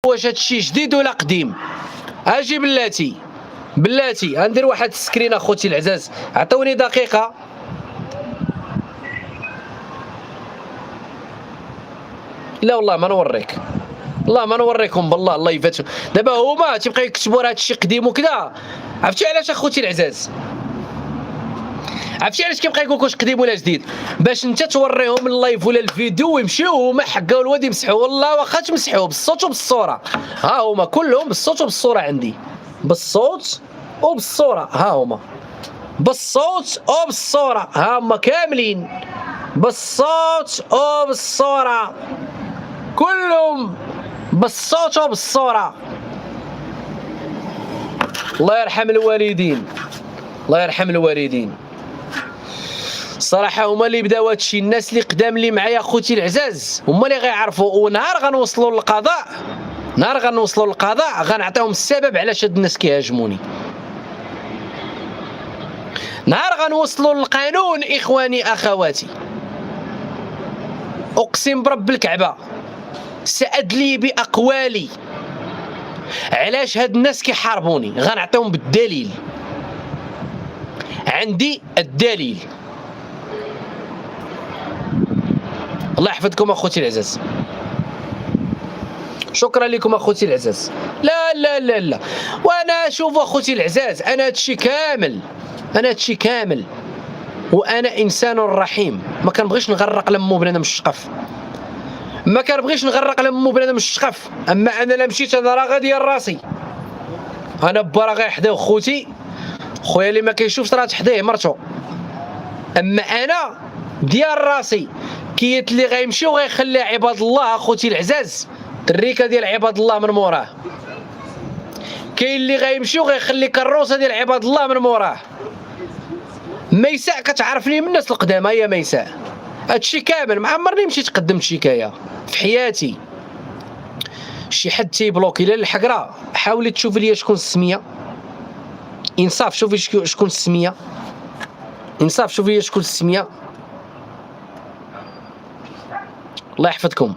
واش هادشي جديد ولا قديم. اجي بلاتي غندير واحد السكرين اخوتي العزاز، عطوني دقيقه. لا والله ما نوريك، والله ما نوريكم بالله الله يفاتو. دابا هما تيبقاو يكتبوا راه هادشي قديم وكذا. عرفتي علاش اخوتي العزاز؟ عرفتي علاش كيبقى يقول واش قديم ولا جديد؟ باش انت توريهم اللايف ولا الفيديو ويمشيو هما حكاو الواد يمسحوا. والله واخا تمسحوا بالصوت وبالصوره، ها هما كلهم بالصوت وبالصوره عندي، بالصوت وبالصوره ها هما، بالصوت وبالصوره ها هما كاملين، بالصوت وبالصوره كلهم بالصوت وبالصوره. الله يرحم الوالدين، الله يرحم الوالدين. الصراحه هما اللي بداو هادشي، الناس اللي قدام اللي معايا خوتي العزاز هما اللي غيعرفوا. ونهار غنوصلوا للقضاء، نهار غنوصلوا للقضاء غنعطيهم السبب علاش هاد الناس كيهاجموني. نهار غنوصلوا للقانون اخواني اخواتي، اقسم برب الكعبه سأدلي باقوالي علاش هاد الناس كيحاربوني، غنعطيهم بالدليل. عندي الدليل. الله يحفظكم اخوتي العزاز، شكرا لكم اخوتي العزاز. لا لا لا لا، وانا شوفوا اخوتي العزاز، انا هادشي كامل وانا انسان رحيم، ما كنبغيش نغرق لمو بنادم الشقف، ما كنبغيش نغرق لمو بنادم الشقف. اما انا لا مشيت انا راه غادي راسي، انا با راه غيحداو خوتي، خويا اللي ما كيشوفش راه تحديه مرتو. اما انا ديال راسي كيت اللي غيمشي وغيخلي عباد الله اخوتي العزاز، التريكه ديال عباد الله من موراه. كاين اللي غيمشي وغيخلي كروسه ديال عباد الله من موراه. ميساء كتعرفني من الناس القدامى، هي ميساء. هادشي كامل ما عمرني مشيت قدمت شكايه في حياتي. شي حد تيبلوكي لا الحقره، حاولي تشوفي لي شكون السميه، انصاف شوفي شكون السميه، انصاف شوفي لي شكون السميه. الله يحفظكم.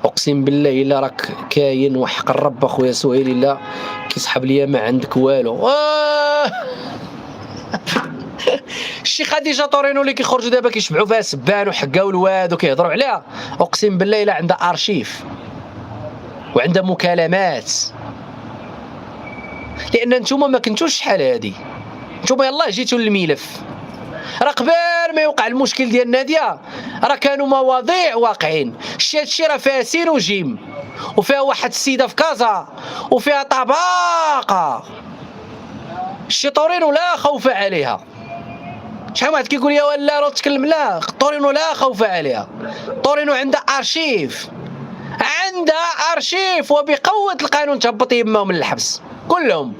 اقسم بالله الا راك كاين وحق الرب اخويا سهيل، الا كيسحب ليا ما عندك والو. شي خديجه طورينو اللي كيخرجوا دابا كيشبعوا فيها سبان وحكاو الواد وكيهضروا عليها، اقسم بالله الا عندها ارشيف وعندها مكالمات. لان نتوما ما كنتوش شحال هادي، نتوما يلاه جيتوا للملف. راه قبل ما يوقع المشكل ديال ناديه راه كانوا مواضيع واقعين. هادشي راه فيها سين وجيم، وفيها واحد السيده في كازا، وفيها طباقه. شي طورينو لا خوف عليها. شحال واحد كيقول يا ولا راه تكلم، لا طورينو لا خوف عليها. طورينو عندها ارشيف، عندها ارشيف، وبقوه القانون تهبط يماهم من الحبس كلهم.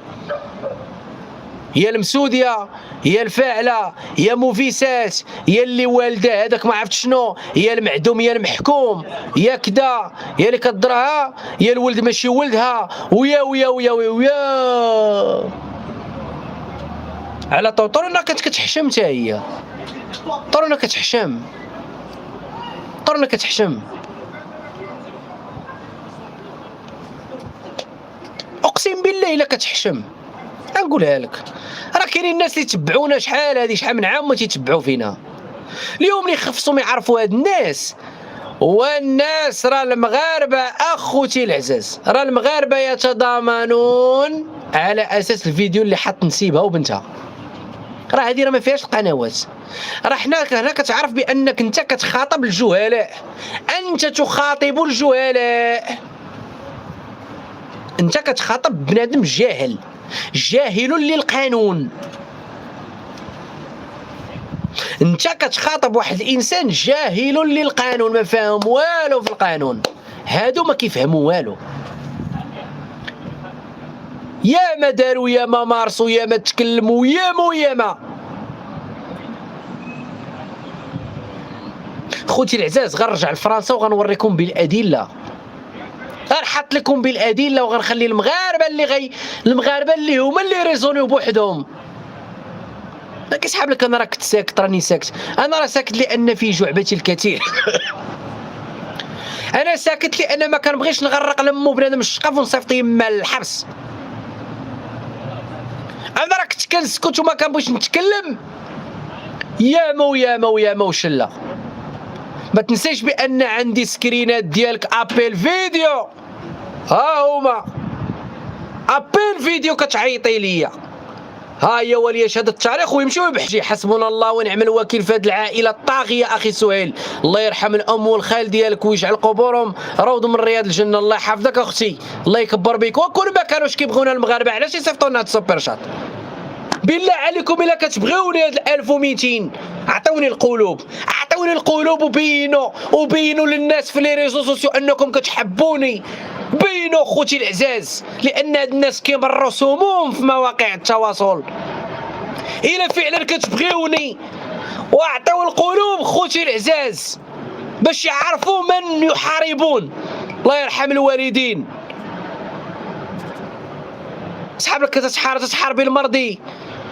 هي المسوديه، هي الفاعله، هي موفيسات، هي اللي والده هذاك ما عرفت شنو، هي المعدوم، هي المحكوم، هي كدا، هي اللي كضرها، هي الولد ماشي ولدها، ويا ويا ويا ويا, ويا. على طورنا كتحشم حتى هي، طورنا كتحشم، طورنا كتحشم. اقسم بالله الا كتحشم، نقولها لك. راه كاينين الناس اللي تبعونا شحال هادي، شحال من عام ما تيتبعوا فينا. اليوم اللي خفصهم يعرفوا هاد الناس، والناس راه المغاربه اخوتي العزاز، راه المغاربه يتضامنون على اساس الفيديو اللي حط نسيبها وبنتها. راه هادي راه ما فيهاش القنوات. راه حنا هنا كتعرف بانك انت كتخاطب الجهلاء، انت تخاطب الجهلاء، انت كتخاطب بنادم جاهل، جاهل للقانون. انت كتخاطب واحد الانسان جاهل للقانون، ما فاهم والو في القانون. هادو ما كيفهموا والو. يا ما داروا يا ما مارسوا يا ما تكلموا يا ما. خوتي العزاز غنرجع لفرنسا وغنوريكم بالادله، غنحط لكم بالادله، وغنخلي المغاربه المغاربه اللي هما اللي ريزونيو بوحدهم. ما كيسحاب لك انا راه كنت ساكت، راني ساكت، انا راه ساكت لان في جعبتي الكثير. انا ساكت لان ما كنبغيش نغرق لمو بنادم الشقف ونصيفط يما للحبس. انا راه كنت كنسكت وما كنبغيش نتكلم ياما وياما وياما وشله. ما تنساش بان عندي سكرينات ديالك ابيل فيديو، ها هما ابيل فيديو كتعيطي ليا، ها هي ولي شهاده التاريخ ويمشيو يبحثوا. حسبنا الله ونعم الوكيل في هذه العائله الطاغيه اخي سهيل، الله يرحم الام والخال ديالك ويجعل قبورهم روض من رياض الجنه. الله يحفظك اختي، الله يكبر بك. وكل ما كانوش كيبغونا المغاربه علاش يصيفطوا لنا هاد السوبر شات؟ بالله عليكم الا كتبغيوني هاد 1200 عطوني القلوب، عطوني القلوب وبينوا للناس في لي ريزو سوسيو انكم كتحبوني. بينوا خوتي العزاز، لان هاد الناس كيمروا سموم في مواقع التواصل. الا فعلا كتبغيوني واعطيو القلوب خوتي العزاز باش يعرفوا من يحاربون. الله يرحم الوالدين. صحابك كتحاربي المرضي،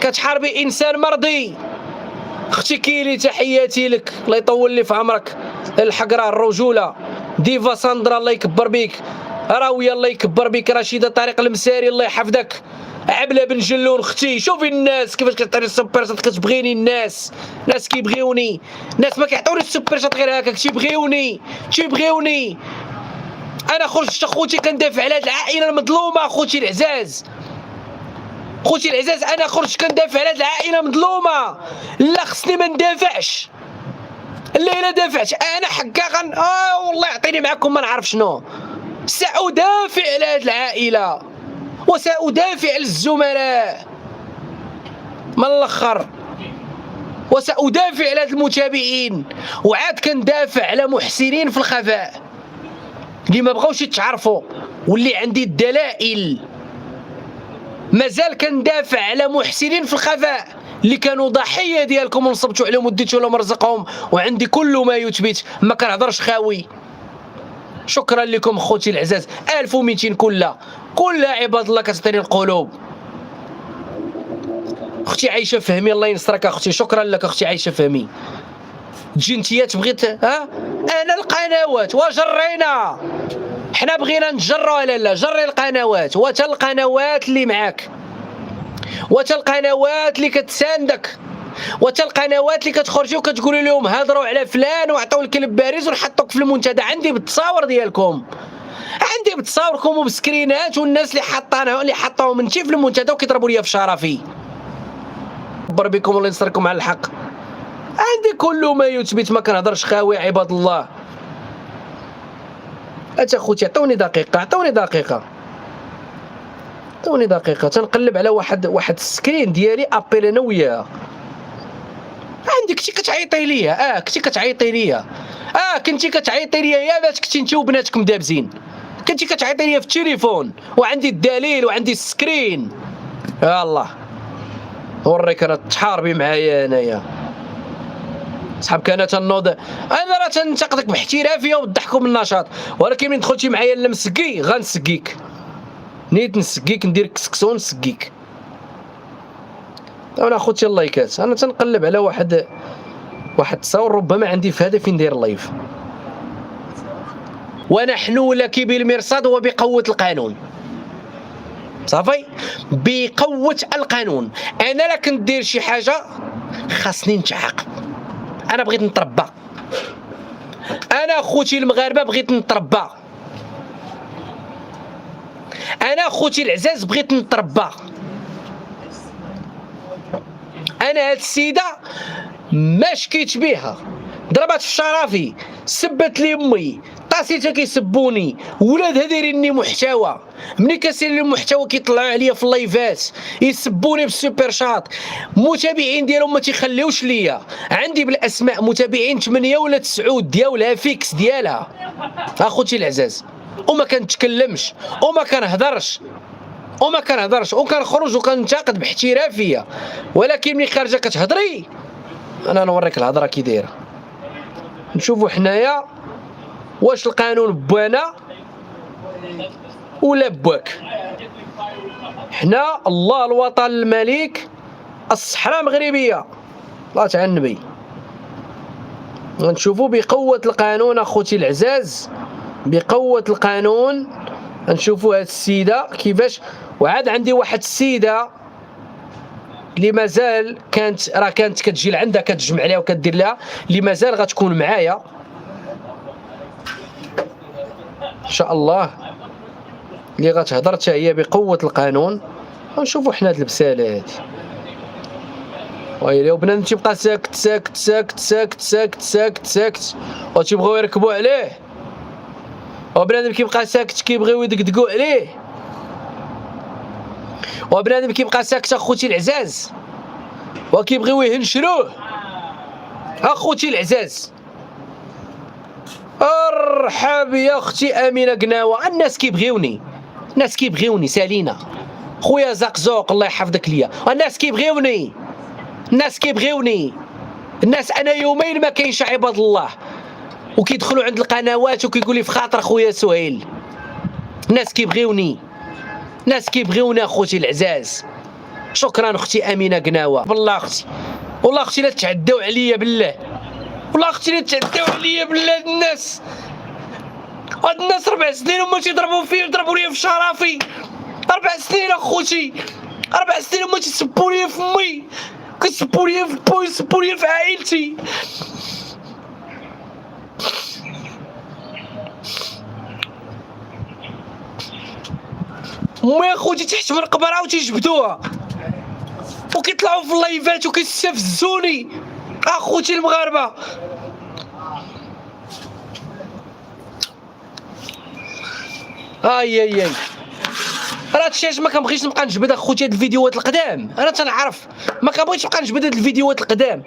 كتحاربي انسان مرضي. اختي كيلي تحياتي لك، الله يطول لي في عمرك. الحقره الرجوله ديفا ساندرا الله يكبر بك. راويه الله يكبر بك. رشيده طارق المساري الله يحفظك. عبله بن جلون اختي، شوفي الناس كيفاش كتعطيني السوبر شات. كتبغيني الناس كيبغيوني، الناس ما كيعطوني السوبر شات غير هكاك، تيبغيوني. انا خرجت اخوتي كندافع على هاد العائله المظلومه. خوتي العزاز انا خرجت كندافع على هاد العائله المظلومه. لا خصني ما ندافعش. الا دافعت انا حقا والله يعطيني معكم ما نعرف شنو. سأدافع على هاد العائله وسأدافع على الزملاء من الاخر، وسأدافع على هاد المتابعين، وعاد كندافع على محسنين في الخفاء اللي ما بغاوش يتعرفوا واللي عندي الدلائل. مازال كندافع على محسنين في الخفاء اللي كانوا ضحيه ديالكم ونصبتوا عليهم وديتوا لهم رزقهم، وعندي كل ما يثبت، ما كنهضرش خاوي. شكرا لكم خوتي العزاز. 1200 كلها عباد الله كتعطيني القلوب. اختي عايشه فهمي الله ينصرك اختي، شكرا لك اختي عايشه فهمي. تجي نتيا تبغي انا القنوات وجرينا، حنا بغينا نجروا. لا جري القنوات، وتا القنوات اللي معاك، وتا القنوات اللي كتساندك، وتا القنوات اللي كتخرجوا وكتقولوا لهم هضروا على فلان وعطاو الكلب باريس ونحطوك في المنتدى. عندي بالتصاور ديالكم، عندي بتصاوركم وبسكرينات، والناس اللي حطاهم انتي في المنتدى وكيضربوا ليا في شرفي. كبر بكم الله ينصركم على الحق. عندي كل ما يثبت، ما كنهضرش خاوي عباد الله. اخوتي عطوني دقيقه تنقلب على واحد السكرين ديالي ابيل انا وياها. عندك كنتي كتعيطي ليا، كنتي كتعيطي ليا، كنتي كتعيطي ليا يا بات كنتي انت وبناتك مدابزين، كنتي كتعيطي ليا في التليفون وعندي الدليل وعندي السكرين. يلاه نوريك راه تحاربي معايا انايا. صحابك انا تنوض، انا راه تنتقدك باحترافيه وتضحكوا من النشاط، ولكن من دخلتي معايا لمسكي غنسقيك، نيت نسقيك، ندير كسكسون نسقيك. انا اخوتي الله يكات، انا تنقلب على واحد التصاور ربما عندي في هدفي ندير لايف. ونحن لك بالمرصاد وبقوة القانون. صافي بقوة القانون. انا لا كندير شي حاجه خاصني نتعاقب. انا بغيت نتربى، انا خوتي المغاربه بغيت نتربى، انا خوتي العزاز بغيت نتربى. انا هاد السيده ما شكيتش بها، ضربات في شرفي، سبت لي امي، طاسيتها كيسبوني، ولادها دايريني محتوى. ملي كنسير لهم محتوى كيطلعوا عليا في اللايفات يسبوني بالسوبر شات. متابعين ديالهم ما تيخليوش ليا، عندي بالاسماء متابعين 8 ولا 9 ديالها فيكس ديالها اخوتي العزاز، وما كنتكلمش وما كنهضرش وكنخرج وكنتقد باحترافيه. ولكن ملي خارجه كتهضري، انا نوريك الهضره كي دايره. نشوفوا حنايا واش القانون بوانا ولا بواك. حنا الله الوطن الملك الصحراء مغربيه، الله تعالى النبي. غنشوفوا بقوه القانون اخوتي العزاز بقوة القانون نشوفوا هاد السيدة كيفاش. وعاد عندي واحد السيدة اللي مازال كانت كتجي لعندها كتجمع عليها وكدير لها، اللي مازال غتكون معايا ان شاء الله، اللي غتهضر حتى هي بقوة القانون. ونشوفوا حنا هاد البسالة هادي. ويلي وبنادم تيبقى ساكت ساكت ساكت ساكت ساكت ساكت ساكت وتيبغيو يركبوا عليه، وبنادم كيبقى ساكت كيبغيو يدقدقوا عليه، وبنادم كيبقى ساكت اخوتي العزاز وكيبغيو يهنشروه. اخوتي العزاز ارحب يا اختي امينه قناوه. الناس كيبغيوني، الناس كيبغيوني سالينا. خويا زقزوق الله يحفظك ليا. الناس كيبغيوني، الناس كيبغيوني. الناس انا يومين ما كاينش عباد الله وكيدخلوا عند القنوات وكيقول لي في خاطر خويا سهيل. الناس كيبغيوني، الناس كيبغيوني اخوتي العزاز. شكرا اختي امينه قناوه. والله اختي، والله اختي لا تعداو عليا بالله، والله اختي لا تعداو عليا بالله. الناس هاد الناس 4 سنين هما تيضربوا فيا ويضربوا لي في شرفي. 4 سنين اخوتي، 4 سنين هما تيسبوا لي في امي، كيسبوا لي في بوي، يسبوا لي في عائلتي. امي اخوتي تحت من القبره وتيجبدوها وكيطلعوا في اللايفات وكيستفزوني اخوتي المغاربه. اي اي اي راه هادشي ما كنبغيش نبقى نجبد اخوتي هاد الفيديوهات القدام. انا تنعرف ما كنبغيش نبقى نجبد هاد الفيديوهات القدام.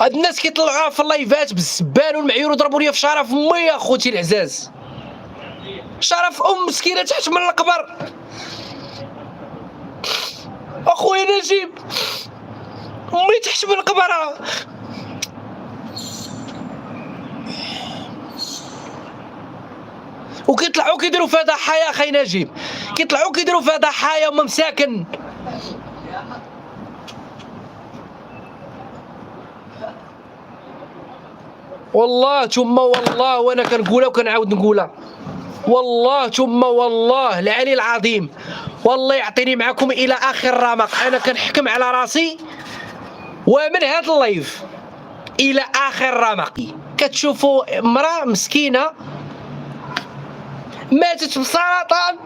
هاد الناس كيطلعوها في اللايفات بالسبان والمعيور وضربوا لي في شرف امي يا اخوتي العزاز. شرف ام مسكينه تحت من القبر. اخويا نجيب امي تحت من القبره. وكيطلعوا كيديروا فيها ضحايا اخي نجيب، كيطلعوا كيديروا فيها ضحايا هما مساكن. والله ثم والله وانا كنقولها وكنعاود نقولها، والله ثم والله العلي العظيم، والله يعطيني معكم الى اخر رمق. انا كنحكم على راسي ومن هذا اللايف الى اخر رمق. كتشوفوا امراه مسكينه ماتت بسرطان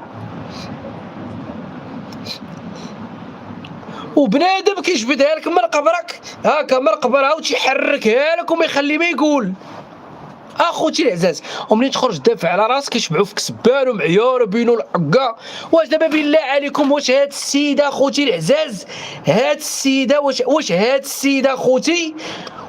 وبنادم كيجبدها لك من قبرك هاكا من قبرها وتيحركها لك وما يخلي ما يقول. اخوتي العزاز ومنين تخرج تدافع على راسك يشبعوا فيك سبان ومعيار وبينوا الحقه. واش دابا بالله عليكم واش هاد السيده اخوتي العزاز، هاد السيده واش هاد السيده اخوتي،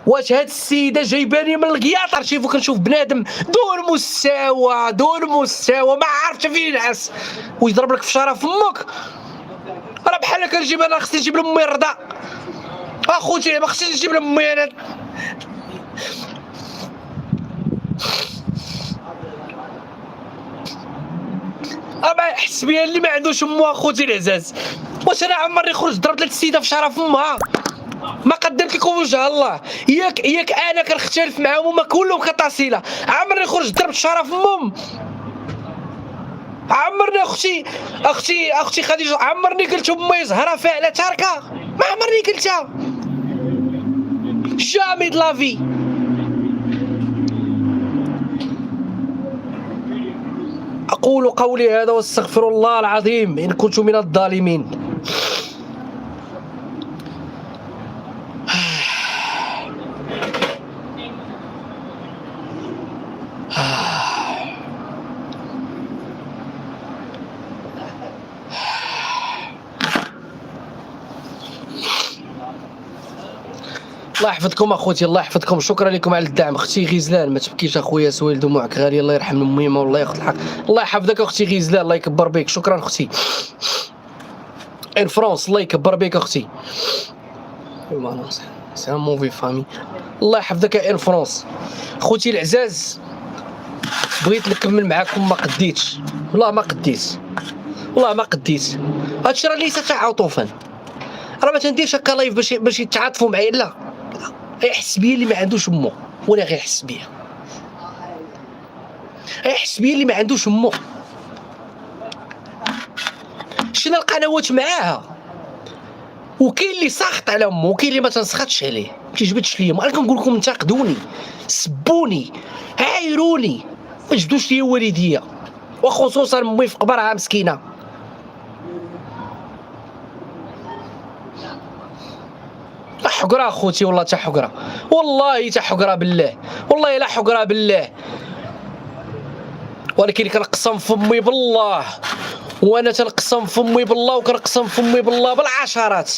واش هاد السيده جايباني من القياط؟ ارشيفو كنشوف بنادم دون مستوى، دون مستوى ما عرفتش فين ينعس ويضرب لك في شرف امك. راه بحال كنجيب انا خصني نجيب لامي الرضا اخوتي، ما خصنيش نجيب لامي انا. ما يحس بيا اللي ما عندوش امو اخوتي العزاز. واش انا عمرني خرجت ضربت لك السيده في شرف امها؟ ما قدمت لكم وجه الله. ياك انا كنختلف معاهم وما كلهم كطاسيله. عمرني خرجت ضربت شرف امهم؟ عمرني اختي خديجه عمرني قلت امي زهره فاعله تاركه؟ ما عمرني قلتها جامي د لافي. اقول قولي هذا واستغفر الله العظيم ان كنت من الظالمين. الله يحفظكم اخوتي، الله يحفظكم. شكرا لكم على الدعم. اختي غزلان ما تبكيش اخويا سويل، دموعك غاليه. الله يرحم اميمه والله ياخذ الحق. الله يحفظك اختي غزلان، الله يكبر بك. شكرا اختي ان فرانس، الله يكبر بك اختي. سي ان موفي فامي. الله يحفظك ان فرانس. خوتي العزاز بغيت نكمل معاكم ما قديتش، والله ما قديت، والله ما قديت. هادشي راه ليس تعاطفا، راه ما تنديرش هكا لايف باش يتعاطفوا معايا. لا، يحس بيا اللي ما عندوش امو ولا غير يحس بيا. غيحس بيا اللي ما عندوش مو. شفنا القنوات معاها، وكاين اللي ساخط على امه وكاين اللي ما تنسخطش عليه، ما كيجبدش ليا. انا كنقول لكم انتقدوني، سبوني، عايروني، ما جبدوش ليا والديا، وخصوصا امي في قبرها مسكينه. حقره اخوتي، والله تا حقره، والله تا حقره بالله، والله لا حقره بالله. ولكن كنقسم فمي بالله، وانا تنقسم فمي بالله وكنقسم فمي بالله بالعشرات.